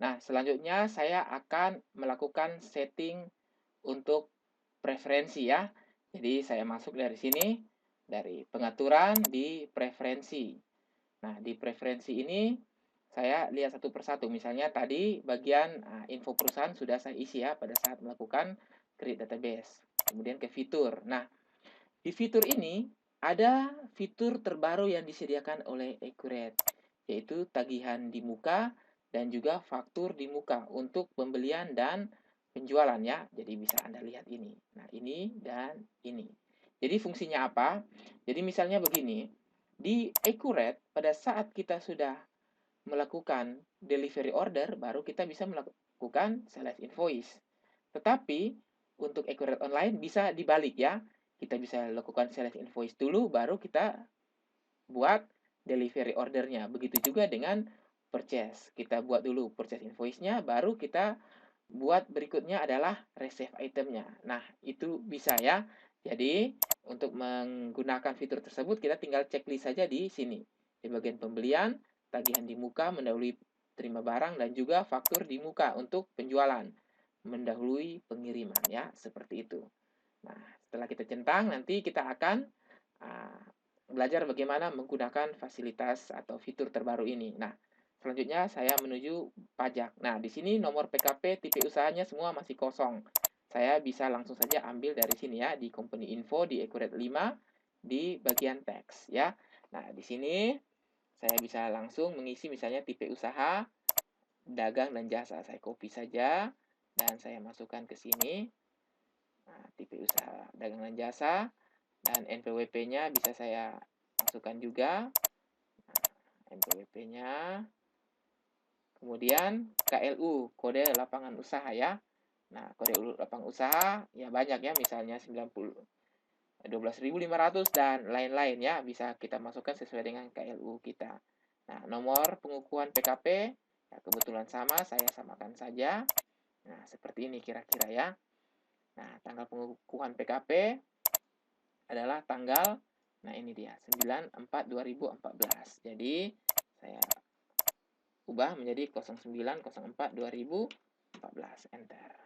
Nah, selanjutnya saya akan melakukan setting untuk preferensi ya. Jadi saya masuk dari sini, dari pengaturan di preferensi. Nah, di preferensi ini saya lihat satu persatu. Misalnya tadi bagian info perusahaan sudah saya isi ya pada saat melakukan create database. Kemudian ke fitur. Nah, di fitur ini ada fitur terbaru yang disediakan oleh Accurate, yaitu tagihan di muka dan juga faktur di muka untuk pembelian dan penjualan ya. Jadi bisa Anda lihat ini. Nah, ini dan ini. Jadi fungsinya apa? Jadi misalnya begini, di Accurate pada saat kita sudah melakukan delivery order, baru kita bisa melakukan select invoice. Tetapi untuk Accurate Online bisa dibalik ya. Kita bisa lakukan select invoice dulu, baru kita buat delivery ordernya. Begitu juga dengan purchase. Kita buat dulu purchase invoice-nya, baru kita buat berikutnya adalah receive itemnya. Nah, itu bisa ya. Jadi, untuk menggunakan fitur tersebut, kita tinggal checklist saja di sini. Di bagian pembelian, tagihan di muka, mendahului terima barang, dan juga faktur di muka untuk penjualan. Mendahului pengiriman ya, seperti itu. Nah, setelah kita centang, nanti kita akan belajar bagaimana menggunakan fasilitas atau fitur terbaru ini. Nah, selanjutnya saya menuju pajak. Nah, di sini nomor PKP, tipe usahanya semua masih kosong. Saya bisa langsung saja ambil dari sini ya, di company info, di Accurate 5, di bagian teks ya. Nah, di sini saya bisa langsung mengisi misalnya tipe usaha, dagang dan jasa. Saya copy saja dan saya masukkan ke sini. Nah, tipe usaha dagang dan jasa dan NPWP-nya bisa saya masukkan juga. Nah, NPWP-nya. Kemudian KLU, kode lapangan usaha ya. Nah, kode lapangan usaha ya banyak ya, misalnya 12.500 dan lain-lain ya, bisa kita masukkan sesuai dengan KLU kita. Nah, nomor pengukuhan PKP ya kebetulan sama, saya samakan saja. Nah, seperti ini kira-kira ya. Nah, tanggal pengukuhan PKP adalah tanggal, nah ini dia, 9/4/2014. Jadi, saya ubah menjadi 09/04/2014. Enter.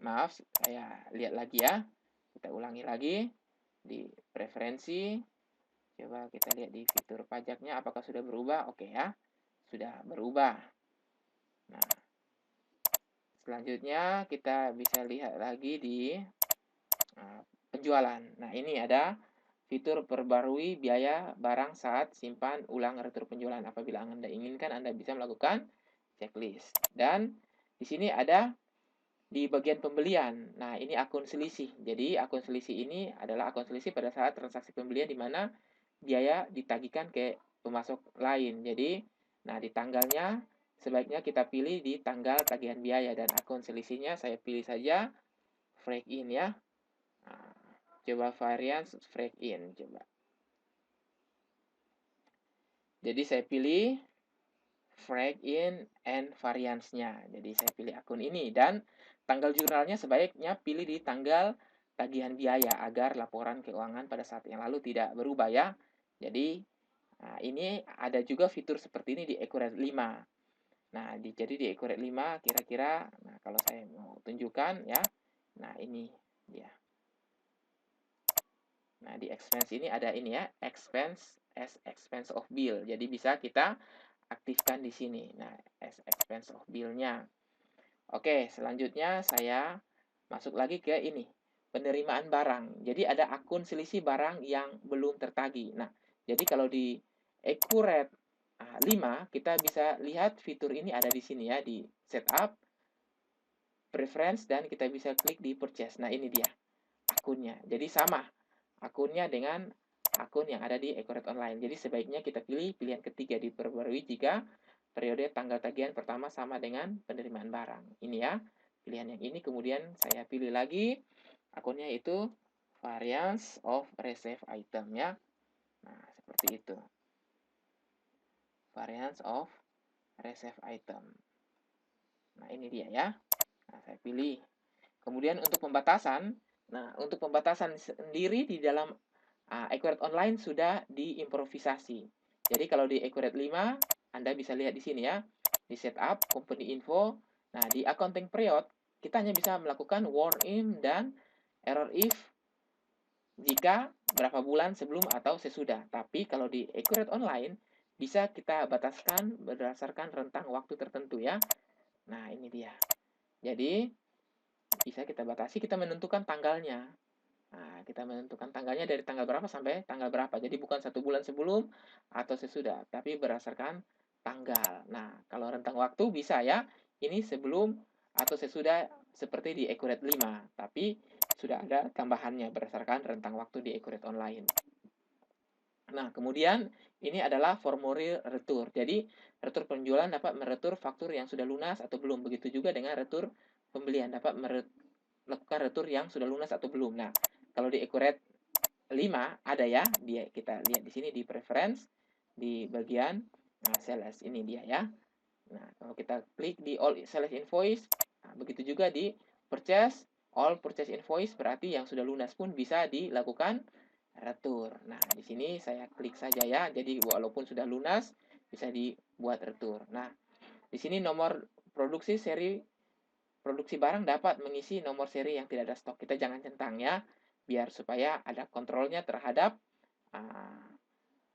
Maaf, saya lihat lagi ya. Kita ulangi lagi di preferensi. Coba kita lihat di fitur pajaknya apakah sudah berubah. Oke ya, sudah berubah. Nah, selanjutnya kita bisa lihat lagi di penjualan. Nah, ini ada fitur perbarui biaya barang saat simpan ulang retur penjualan. Apabila Anda inginkan, Anda bisa melakukan checklist. Dan di sini ada di bagian pembelian. Nah, ini akun selisih. Jadi, akun selisih ini adalah akun selisih pada saat transaksi pembelian di mana biaya ditagihkan ke pemasok lain. Jadi, nah di tanggalnya sebaiknya kita pilih di tanggal tagihan biaya dan akun selisihnya saya pilih saja break in ya. Nah, coba variance break in coba. Jadi saya pilih break in and variance-nya. Jadi saya pilih akun ini dan tanggal jurnalnya sebaiknya pilih di tanggal tagihan biaya agar laporan keuangan pada saat yang lalu tidak berubah ya. Jadi nah, ini ada juga fitur seperti ini di Accurate 5. Nah, jadi di Accurate 5 kira-kira, nah kalau saya mau tunjukkan ya, nah ini dia. Nah, di expense ini ada ini ya, expense as expense of bill. Jadi bisa kita aktifkan di sini. Nah, as expense of bill-nya. Oke, selanjutnya saya masuk lagi ke ini, penerimaan barang. Jadi ada akun selisih barang yang belum tertagih. Nah, jadi kalau di Accurate 5, kita bisa lihat fitur ini ada di sini ya, di setup, preference, dan kita bisa klik di purchase. Nah, ini dia akunnya. Jadi sama akunnya dengan akun yang ada di Accurate Online. Jadi sebaiknya kita pilih pilihan ketiga diperbarui jika periode tanggal tagihan pertama sama dengan penerimaan barang. Ini ya, pilihan yang ini. Kemudian saya pilih lagi akunnya itu variance of receive item ya. Nah, seperti itu. Variance of receive item. Nah, ini dia ya. Nah, saya pilih. Kemudian untuk pembatasan, nah untuk pembatasan sendiri di dalam Accurate Online sudah diimprovisasi. Jadi kalau di Accurate 5, Anda bisa lihat di sini ya, di setup, company info. Nah, di accounting period, kita hanya bisa melakukan warn in dan error if jika berapa bulan sebelum atau sesudah. Tapi kalau di Accurate Online, bisa kita bataskan berdasarkan rentang waktu tertentu ya. Nah, ini dia. Jadi, bisa kita batasi, kita menentukan tanggalnya. Nah, kita menentukan tanggalnya dari tanggal berapa sampai tanggal berapa. Jadi bukan 1 bulan sebelum atau sesudah, tapi berdasarkan tanggal. Nah, kalau rentang waktu bisa ya, ini sebelum atau sesudah seperti di Accurate 5, tapi sudah ada tambahannya berdasarkan rentang waktu di Accurate Online. Nah, kemudian ini adalah formulir retur. Jadi, retur penjualan dapat meretur faktur yang sudah lunas atau belum. Begitu juga dengan retur pembelian dapat melakukan retur yang sudah lunas atau belum. Nah, kalau di Accurate 5 ada ya, kita lihat di sini di preference di bagian sales ini dia ya. Nah, kalau kita klik di all sales invoice, nah, begitu juga di purchase, all purchase invoice berarti yang sudah lunas pun bisa dilakukan retur. Nah, di sini saya klik saja ya. Jadi walaupun sudah lunas bisa dibuat retur. Nah, di sini nomor produksi seri produksi barang dapat mengisi nomor seri yang tidak ada stok. Kita jangan centang ya, biar supaya ada kontrolnya terhadap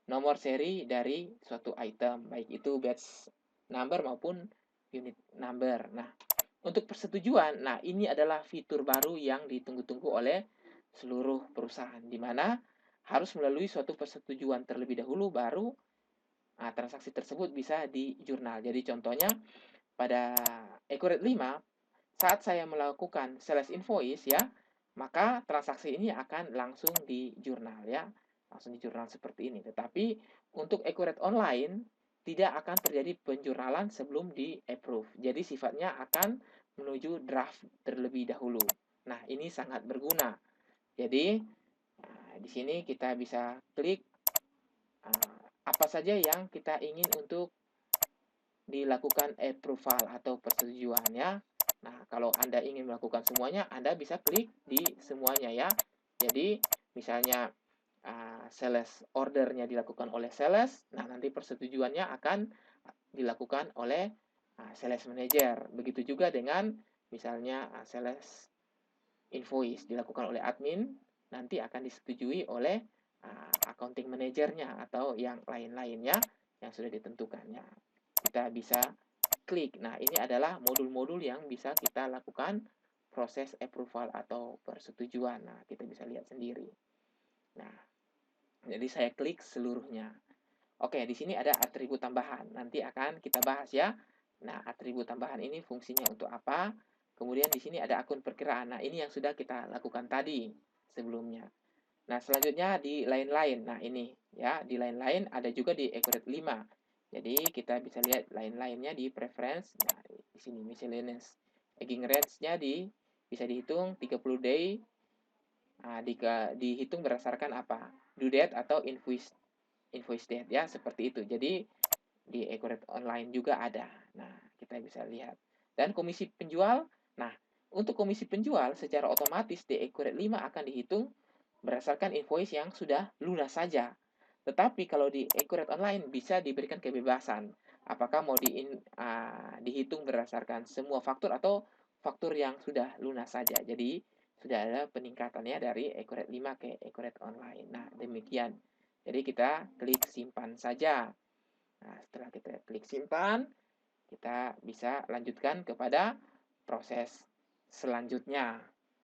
nomor seri dari suatu item, baik itu batch number maupun unit number. Nah, untuk persetujuan, nah ini adalah fitur baru yang ditunggu-tunggu oleh seluruh perusahaan, di mana harus melalui suatu persetujuan terlebih dahulu baru transaksi tersebut bisa di jurnal. Jadi contohnya pada Accurate 5, saat saya melakukan sales invoice ya, maka transaksi ini akan langsung di jurnal ya, langsung di jurnal seperti ini. Tetapi untuk Accurate Online tidak akan terjadi penjurnalan sebelum di approve. Jadi sifatnya akan menuju draft terlebih dahulu. Nah, ini sangat berguna. Jadi di sini kita bisa klik apa saja yang kita ingin untuk dilakukan approval atau persetujuan ya. Nah, kalau Anda ingin melakukan semuanya, Anda bisa klik di semuanya ya. Jadi, misalnya sales ordernya dilakukan oleh sales, nah nanti persetujuannya akan dilakukan oleh sales manager. Begitu juga dengan misalnya sales invoice dilakukan oleh admin, nanti akan disetujui oleh accounting manajernya atau yang lain-lainnya yang sudah ditentukannya. Kita bisa klik. Nah, ini adalah modul-modul yang bisa kita lakukan proses approval atau persetujuan. Nah, kita bisa lihat sendiri. Nah, jadi saya klik seluruhnya. Oke, di sini ada atribut tambahan. Nanti akan kita bahas ya. Nah, atribut tambahan ini fungsinya untuk apa? Kemudian di sini ada akun perkiraan. Nah, ini yang sudah kita lakukan tadi sebelumnya. Nah, selanjutnya di lain-lain. Nah, ini ya, di lain-lain ada juga di Accurate 5. Jadi, kita bisa lihat lain-lainnya di preference. Nah, di sini miscellaneous. Aging rates-nya bisa dihitung 30 day. Nah, dihitung berdasarkan apa? Due date atau invoice date ya, seperti itu. Jadi, di Accurate Online juga ada. Nah, kita bisa lihat. Dan komisi penjual, nah, untuk komisi penjual secara otomatis di Accurate 5 akan dihitung berdasarkan invoice yang sudah lunas saja. Tetapi kalau di Accurate Online bisa diberikan kebebasan. Apakah mau dihitung berdasarkan semua faktur atau faktur yang sudah lunas saja. Jadi, sudah ada peningkatannya dari Accurate 5 ke Accurate Online. Nah, demikian. Jadi, kita klik simpan saja. Nah, setelah kita klik simpan, kita bisa lanjutkan kepada proses selanjutnya.